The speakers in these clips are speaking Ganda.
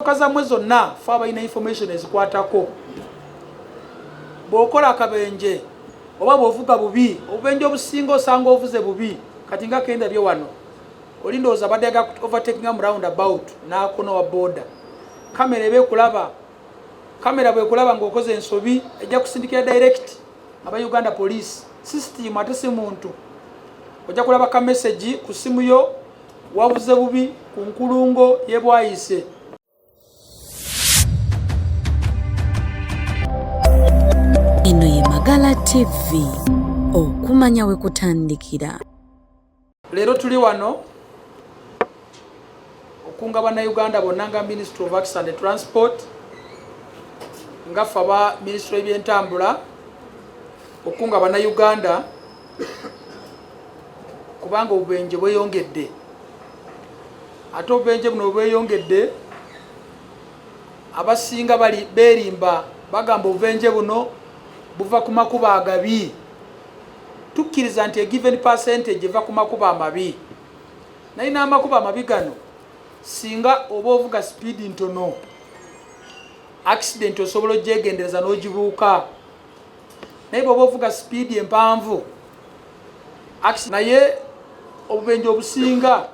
Kaza mwezo na faba ina information ezikwatako bokola akabenje oba bovuga bubi obubenje obusingo osanga ovuze bubi kati nga kenda byo wano olindoza badega overtaking am round about na kono wa border kamera bwe kulaba ngokoze ensobi ejja kusindikira direct aba Uganda police system atese muntu ojja kulaba ka message ku simu yo wavuze bubi ku nkulungo yebwayise. Ino ye Magala TV okumanya we kutandikira. Lero tuli wano okunga bana Uganda bonanga Ministry of Works and Transport nga faba Ministry y'entambula okunga bana Uganda kubanga obubenje bweyongedde ate obubenje buno bweyongedde abasinga bali berimba bagamba obubenje buno buva ku makuba agabi tukkiriza nti a given percentage eva ku makuba amabi naye n'amakuba amabi gano singa oba ovuga speed ntono accident osobola ogyegendereza n'ogibuuka naye bw'oba ovuga speed empanvu naye obubenje obusinga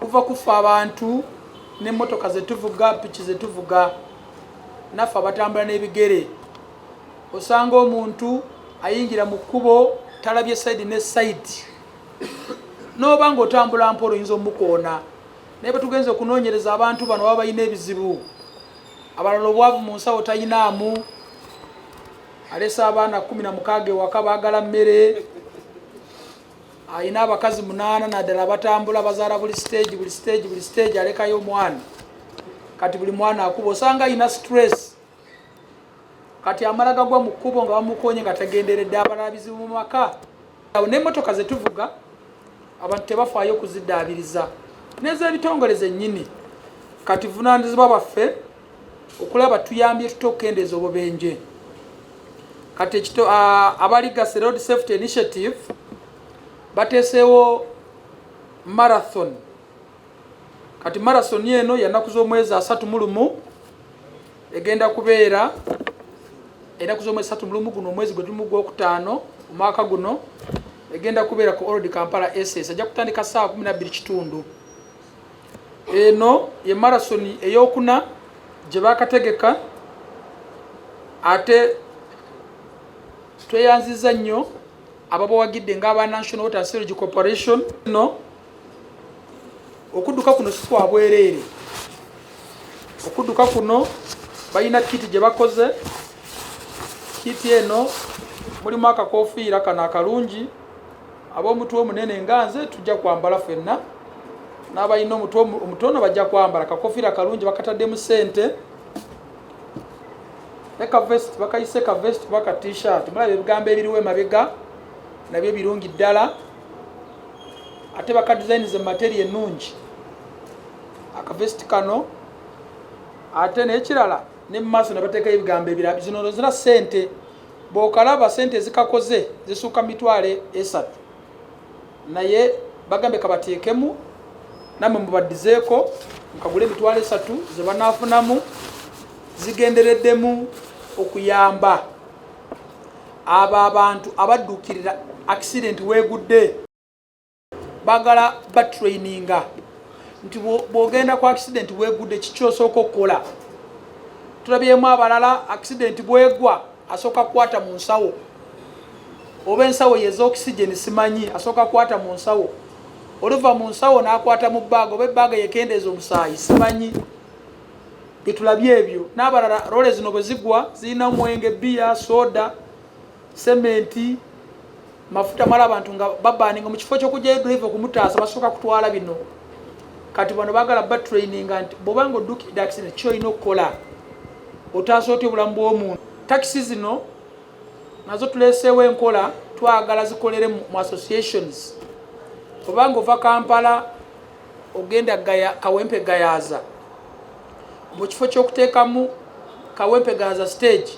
buva kufa abantu n'emmotoka zetuvuga piki zetuvuga naffe abatambula n'ebigere osanga omuntu ayingira mu kkubo talabye side ne side noba nga otambula mpolo oyinza omukoona naye bwetugenze okunoonyereza abantu bano baba balina ebizibu abalala obwavu mu nsawo tayinaamu alesa abaana 16 ewaka baagala mmere ayina abakazi 8 naddala batambula bazaala buli stage alekayo omwana kati buli mwana akuba osanga ayina stress kati amala gagwa mu kkubo nga bamukonye nga tegenderedde abalala bizibu mu maka awo n'emmotoka zetuvuga abantu tebafaayo okuziddaabiriza n'ez'ebitongole zennyini kati vunaanyizibwa baffe okulaba tuyambye tuta okukendeeza obubenje kati abaligase road safety initiative bateeseewo marathon kati marathon eno yanaku z'omwezi 31 egenda kubeera enaku z'omwezi 31 guno omwezi gwe tulimu gw'okutaano omwaka guno egenda kubeera ku Old Kampala SS ajja kutandika saa 12:00 eno ye marathon ey'okuna gye baakategeka ate tweyanziza nnyo ababawagidde ng'aba National Water and Sewage Corporation no okudduka kuno si kwa bwereere okudduka kuno balina kiti gye bakoze kiti eno mulimu akakofiira kano akalungi ab'omutwe omunene nga nze tujja kwambala ffenna n'abalina omutwe omutono bajja kwambala akakofiira kalungi bakataddemu ssente eka vest bakayise ka vest baka t-shirt mulaba ebigambo ebiriwo emabega nabyo birungi ddala ate baka designs material ennungi akavest kano ate n'ekirala ne maaso nabateekayo ebigambo ebirala zino zina ssente bw'okalaba ssente zikakoze zisuuka mitwalo 3 naye bagambe kabateekemu namwe mubaddizeeko mukagule emitwalo 3 ze banaafunamu zigendereddemu okuyamba abo abantu abadduukirira accident weegudde bagala batraininga nti bw'ogenda ku accident weegudde kikyosooka okukola tulabyemu abalala accident bwegwa asooka kukwata mu nsawo oba ensawo yeza oxygen simanyi asooka kukwata mu nsawo oluva mu nsawo n'akwata mu bbaaga oba ebbaaga yekendeeza omusaayi simanyi byetulabye ebyo n'abalala role zino bwe zigwa zirina omwenge bbiya soda sementi mafuta mala abantu nga babaaninga mu kifo ky'okugyayo drive okumutaasa basooka kutwala bino kati bano baagala batraininga nti bw'obanga oddukidde accident kyolina okukola otaasa otya obulamu bw'omuntu takisi zino nazo tuleeseewo enkola twagala zikolere mu associations obanga ova Kampala ogenda Kawempe Gayaza mu kifo ky'okuteekamu Kawempe Gayaza stage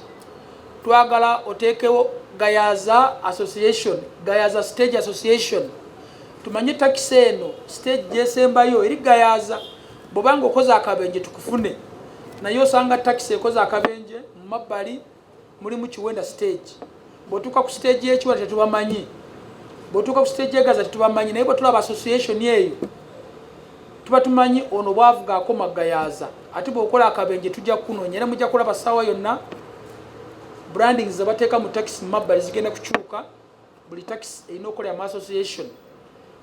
twagala oteekewo Gayaza association Gayaza stage association tumanye takisi eno stage gyesembayo eri Gayaza bobanga okoze akabenje tukufune naye osanga taxi ekoze akabenje mu mabbali muli mu Kiwenda stage botuka ku stage y'Ekiwenda tetubamanyi botuka ku stage y'Egaza tetubamanyi naye botulaba association yeyo tuba tumanyi ono bwavuga akomagayaza ate bokola akabenje tujja kunonya era mujja kulaba sawa yonna branding zabateeka mu taxi mu mabbali zigenda kukyuka buli taxi erina okola ama association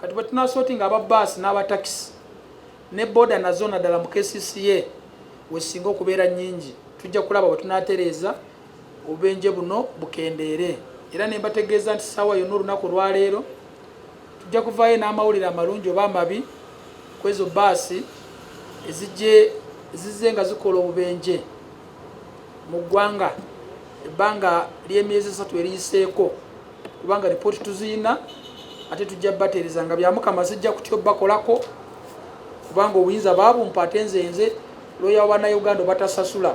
kati bwe tunasortinga aba bus n'aba taxi ne boda nazo naddala mu KCCA wesinga okubeera nnyingi tujja kulaba bwe tunatereeza obubenje buno bukendeere era ne mbategeeza nti sawa yonna olunaku olwaleero tujja kuvaayo n'amawulire amalungi oba amabi kwezo baasi ezizze nga zikola obubenje mu ggwanga ebbanga ly'emyezi 3 eriyiseeko kubanga ripooti tuziina ate tujja bateereza nga bya Mukama zijja kutyo bakolako kubanga obuyinza baabumpa ate nze looya wa Bannayuganda batasasula